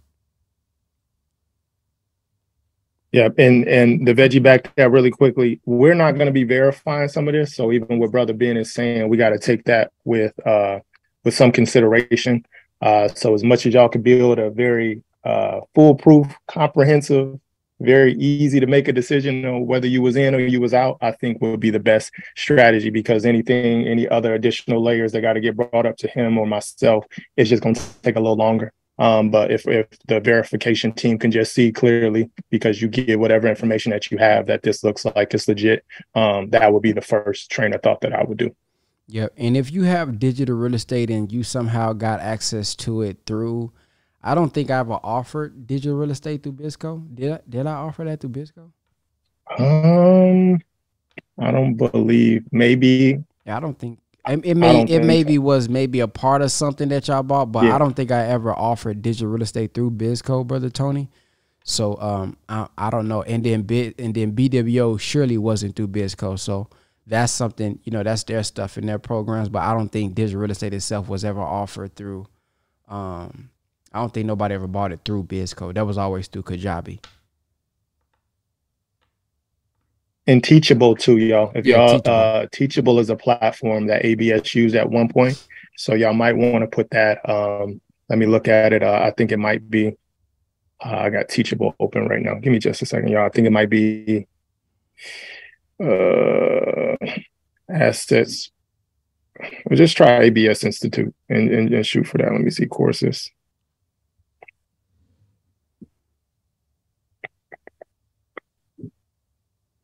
S3: Yeah, and the veggie back there really quickly, we're not going to be verifying some of this. So even what Brother Ben is saying, we got to take that with some consideration. So as much as y'all could build a very foolproof, comprehensive, very easy to make a decision on whether you was in or you was out, I think would be the best strategy, because any other additional layers that got to get brought up to him or myself, it's just going to take a little longer. But if the verification team can just see clearly, because you give whatever information that you have, that this looks like it's legit, that would be the first train of thought that I would do.
S1: Yeah, and if you have digital real estate and you somehow got access to it through, I don't think I ever offered digital real estate through BIZCO. Did I offer that through BIZCO?
S3: I don't believe. Maybe.
S1: Yeah, I don't think. It was a part of something that y'all bought, but yeah. I don't think I ever offered digital real estate through BIZCO, Brother Tony. So I don't know. And then BWO surely wasn't through BIZCO. So that's something, that's their stuff in their programs, but I don't think digital real estate itself was ever offered through. I don't think nobody ever bought it through BIZCO. That was always through Kajabi.
S3: And Teachable too, y'all. If y'all Teachable is a platform that ABS used at one point, so y'all might want to put that. Let me look at it. I think it might be. I got Teachable open right now. Give me just a second, y'all. I think it might be assets. We'll just try ABS Institute and shoot for that. Let me see courses.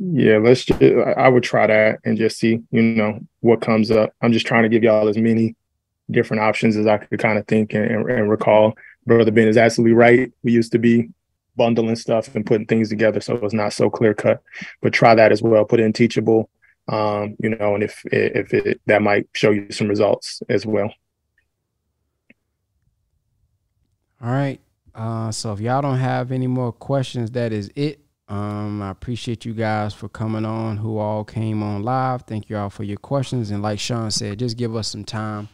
S3: Yeah, I would try that and just see, what comes up. I'm just trying to give y'all as many different options as I could kind of think and recall. Brother Ben is absolutely right. We used to be bundling stuff and putting things together, so it was not so clear cut. But try that as well. Put in Teachable, and if that might show you some results as well.
S1: All right. So if y'all don't have any more questions, that is it. I appreciate you guys for coming on, who all came on live. Thank you all for your questions. And like Sean said, just give us some time.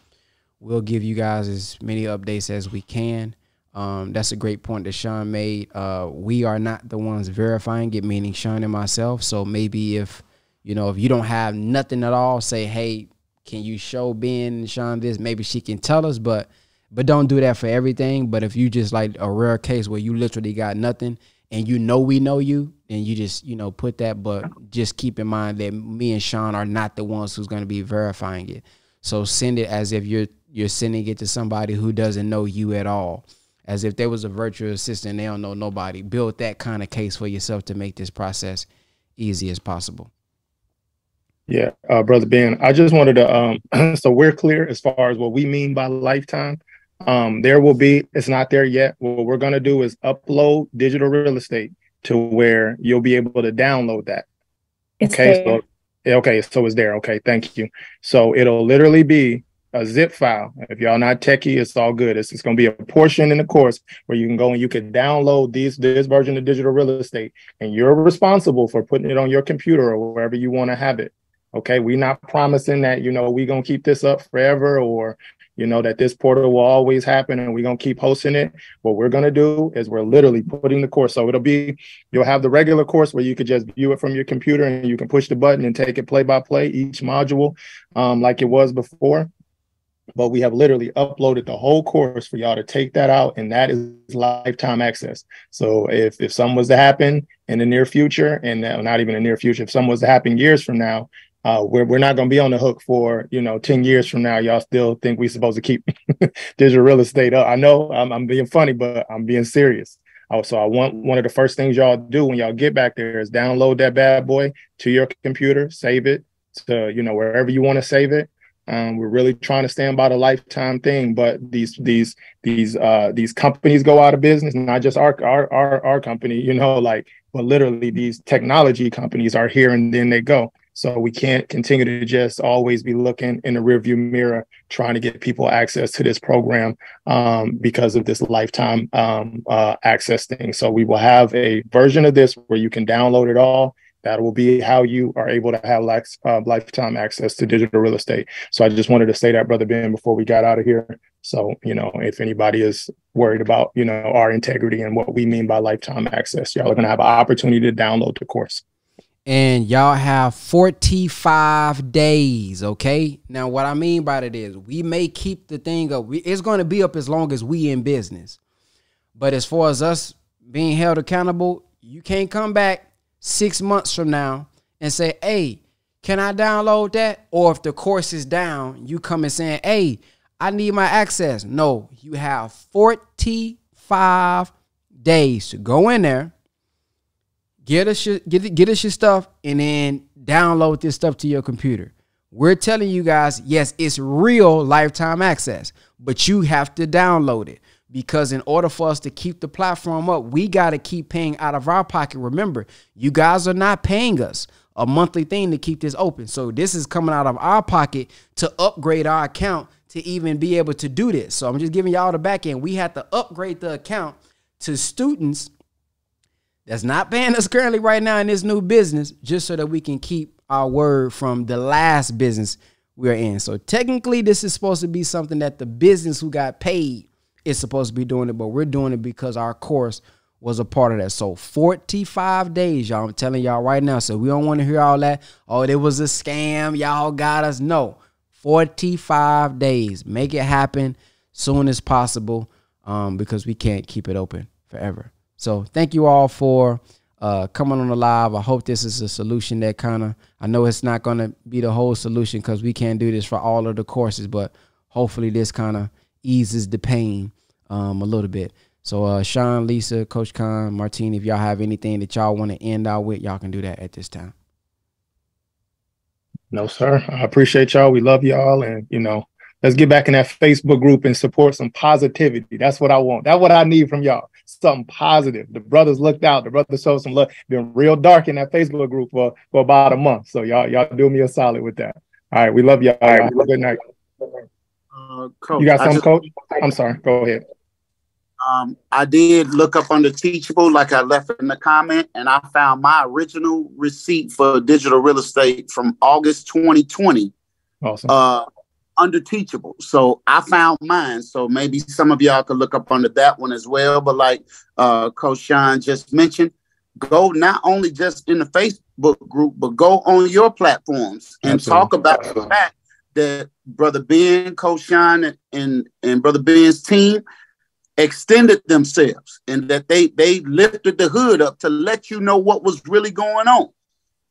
S1: We'll give you guys as many updates as we can. That's a great point that Sean made. We are not the ones verifying it, meaning Sean and myself. So maybe if you don't have nothing at all, say, hey, can you show Ben and Sean this? Maybe she can tell us, but don't do that for everything. But if you just like a rare case where you literally got nothing, and we know you, then you just, put that. But just keep in mind that me and Sean are not the ones who's going to be verifying it. So send it as if you're sending it to somebody who doesn't know you at all, as if there was a virtual assistant. They don't know nobody. Build that kind of case for yourself to make this process easy as possible.
S3: Yeah, Brother Ben, I just wanted to, so we're clear as far as what we mean by lifetime. There will be, it's not there yet. What we're going to do is upload digital real estate to where you'll be able to download that.
S4: It's
S3: Okay,
S4: there.
S3: so it's there. Okay, thank you. So it'll literally be a zip file. If y'all not techie, it's all good. It's going to be a portion in the course where you can go and you can download this version of digital real estate, and you're responsible for putting it on your computer or wherever you want to have it. Okay, we're not promising that, we're going to keep this up forever, or, that this portal will always happen and we're going to keep hosting it. What we're going to do is we're literally putting the course. So you'll have the regular course where you could just view it from your computer and you can push the button and take it play by play, each module, like it was before. But we have literally uploaded the whole course for y'all to take that out, and that is lifetime access. So if something was to happen in the near future, and not even the near future, if something was to happen years from now, we're not going to be on the hook for 10 years from now. Y'all still think we're supposed to keep digital real estate up? I know I'm being funny, but I'm being serious. So I want one of the first things y'all do when y'all get back there is download that bad boy to your computer, save it to wherever you want to save it. We're really trying to stand by the lifetime thing, but these companies go out of business, not just our company, but literally these technology companies are here and then they go. So we can't continue to just always be looking in the rearview mirror, trying to get people access to this program because of this lifetime access thing. So we will have a version of this where you can download it all. That will be how you are able to have lifetime access to digital real estate. So I just wanted to say that, Brother Ben, before we got out of here. So, if anybody is worried about, our integrity and what we mean by lifetime access, y'all are going to have an opportunity to download the course.
S1: And y'all have 45 days, okay? Now, what I mean by that is we may keep the thing up. It's going to be up as long as we in business. But as far as us being held accountable, you can't come back 6 months from now and say, hey, can I download that? Or if the course is down, you come and saying, hey, I need my access. No, you have 45 days to go in there, get us your stuff, and then download this stuff to your computer. We're telling you guys, yes, it's real lifetime access, but you have to download it. Because in order for us to keep the platform up, we got to keep paying out of our pocket. Remember, you guys are not paying us a monthly thing to keep this open. So this is coming out of our pocket to upgrade our account to even be able to do this. So I'm just giving y'all the back end. We had to upgrade the account to students that's not paying us currently right now in this new business, just so that we can keep our word from the last business we're in. So technically, this is supposed to be something that the business who got paid is supposed to be doing it, but we're doing it because our course was a part of that. So 45 days, y'all. I'm telling y'all right now. So we don't want to hear all that. Oh, it was a scam. Y'all got us. No, 45 days. Make it happen soon as possible because we can't keep it open forever. So thank you all for coming on the live. I hope this is a solution that I know it's not going to be the whole solution because we can't do this for all of the courses, but hopefully this eases the pain a little bit. So Sean, Lisa, Coach Khan, Martine, if y'all have anything that y'all want to end out with, y'all can do that at this time.
S3: No, sir. I appreciate y'all. We love y'all. And, let's get back in that Facebook group and support some positivity. That's what I want. That's what I need from y'all. Something positive. The brothers looked out. The brothers showed some love. Been real dark in that Facebook group for about a month. So y'all do me a solid with that. All right. We love y'all. All right, have a good night.
S5: Coach,
S3: you got something, Coach? I'm sorry. Go ahead.
S5: I did look up under Teachable, like I left in the comment, and I found my original receipt for digital real estate from August 2020.
S3: Awesome.
S5: Under Teachable. So I found mine. So maybe some of y'all could look up under that one as well. But like Coach Sean just mentioned, go not only just in the Facebook group, but go on your platforms and talk about the fact that Brother Ben, Coach Sean, and Brother Ben's team extended themselves and that they lifted the hood up to let you know what was really going on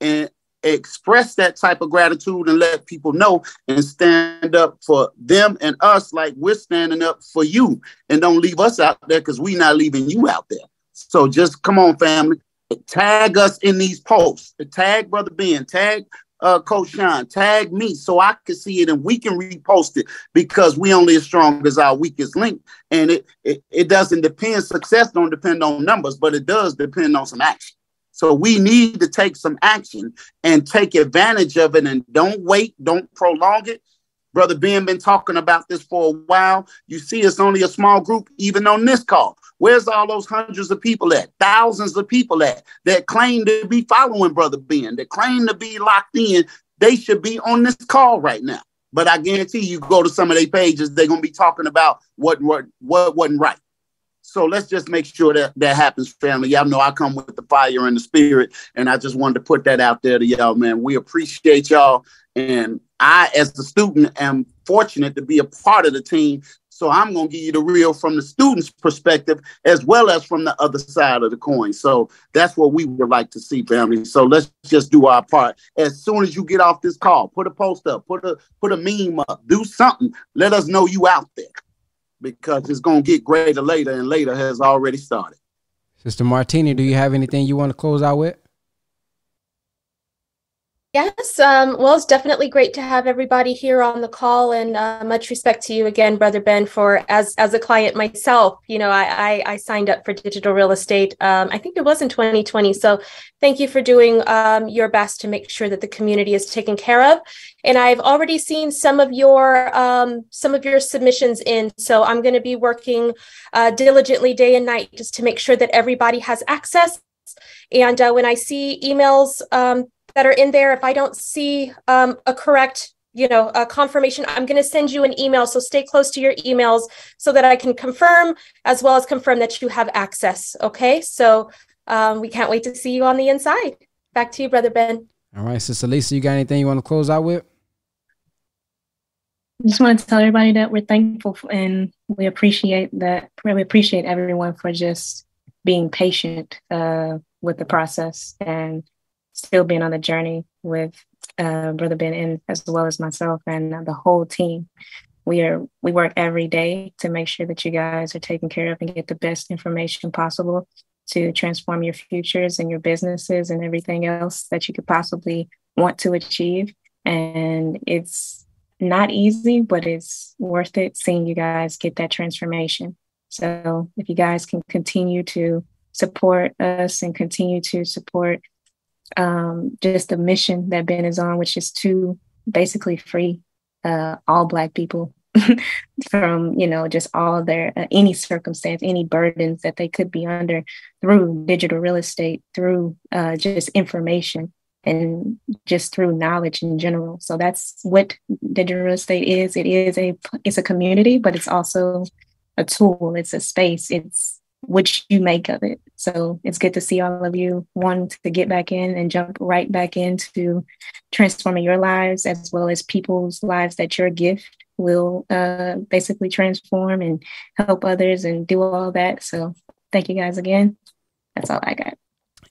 S5: and express that type of gratitude and let people know and stand up for them and us like we're standing up for you, and don't leave us out there because we're not leaving you out there. So just come on, family, tag us in these posts, tag Brother Ben, tag Coach Sean, tag me so I can see it and we can repost it, because we only as strong as our weakest link. And it doesn't depend, success don't depend on numbers, but it does depend on some action. So we need to take some action and take advantage of it, and don't wait, don't prolong it. Brother Ben been talking about this for a while. You see, it's only a small group, even on this call. Where's all those hundreds of people at, thousands of people at, that claim to be following Brother Ben, that claim to be locked in? They should be on this call right now. But I guarantee you go to some of their pages, they're going to be talking about what wasn't right. So let's just make sure that that happens, family. Y'all know I come with the fire and the spirit, and I just wanted to put that out there to y'all, man. We appreciate y'all. And I, as the student, am fortunate to be a part of the team. So I'm going to give you the real from the student's perspective, as well as from the other side of the coin. So that's what we would like to see, family. So let's just do our part. As soon as you get off this call, put a post up, put a meme up, do something. Let us know you out there, because it's going to get greater later, and later has already started.
S1: Sister Martini, do you have anything you want to close out with?
S6: Yes, well, it's definitely great to have everybody here on the call, and much respect to you again, Brother Ben, for as a client myself. You know, I signed up for digital real estate. I think it was in 2020. So thank you for doing your best to make sure that the community is taken care of. And I've already seen some of your submissions in. So I'm going to be working diligently day and night just to make sure that everybody has access. And when I see emails that are in there, if I don't see a correct, a confirmation, I'm going to send you an email. So stay close to your emails so that I can confirm, as well as confirm that you have access. Okay. So we can't wait to see you on the inside. Back to you, Brother Ben.
S1: All right, Sister Lisa, you got anything you want to close out with?
S4: I just want to tell everybody that we're thankful and we appreciate that. Really appreciate everyone for just being patient with the process and still being on the journey with Brother Ben, and as well as myself and the whole team. We work every day to make sure that you guys are taken care of and get the best information possible to transform your futures and your businesses and everything else that you could possibly want to achieve. And it's not easy, but it's worth it seeing you guys get that transformation. So if you guys can continue to support us and continue to support just the mission that Ben is on, which is to basically free all Black people from, just all their, any circumstance, any burdens that they could be under through digital real estate, through just information, and just through knowledge in general. So that's what digital real estate is. It's a community, but it's also a tool. It's a space. It's what you make of it. So it's good to see all of you want to get back in and jump right back into transforming your lives, as well as people's lives that your gift will basically transform and help others and do all that. So thank you guys again. That's all I got.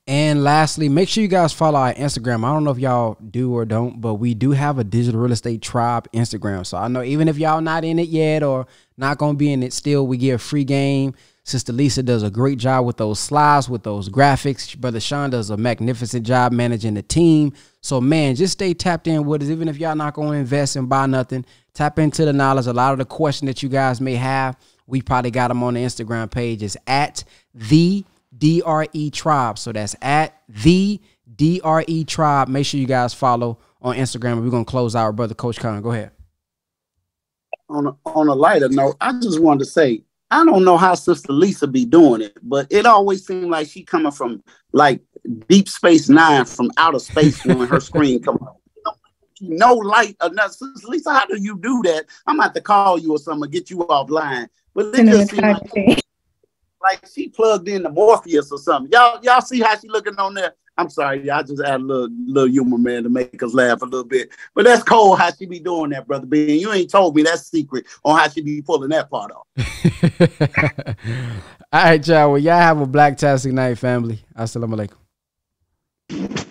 S1: And lastly, make sure you guys follow our Instagram. I don't know if y'all do or don't, but we do have a Digital Real Estate Tribe Instagram. So I know even if y'all not in it yet or not going to be in it still, we give free game. Sister Lisa does a great job with those slides, with those graphics. Brother Sean does a magnificent job managing the team. So, man, just stay tapped in with us. Even if y'all not going to invest and buy nothing, tap into the knowledge. A lot of the questions that you guys may have, we probably got them on the Instagram page. It's at the DRE Tribe. So that's at the DRE Tribe. Make sure you guys follow on Instagram. And we're going to close out. Brother Coach Khan, go ahead.
S5: On a lighter note, I just wanted to say, I don't know how Sister Lisa be doing it, but it always seemed like she coming from like Deep Space Nine, from outer space when her screen come up. No light. Sister Lisa, how do you do that? I'm going to have to call you or something, get you offline. But it just seems like she plugged in the Morpheus or something. Y'all see how she looking on there? I'm sorry, y'all just add a little humor, man, to make us laugh a little bit. But that's cold how she be doing that, Brother Ben. You ain't told me that secret on how she be pulling that part off.
S1: All right, y'all. Well, y'all have a black-tastic night, family. Assalamu alaikum.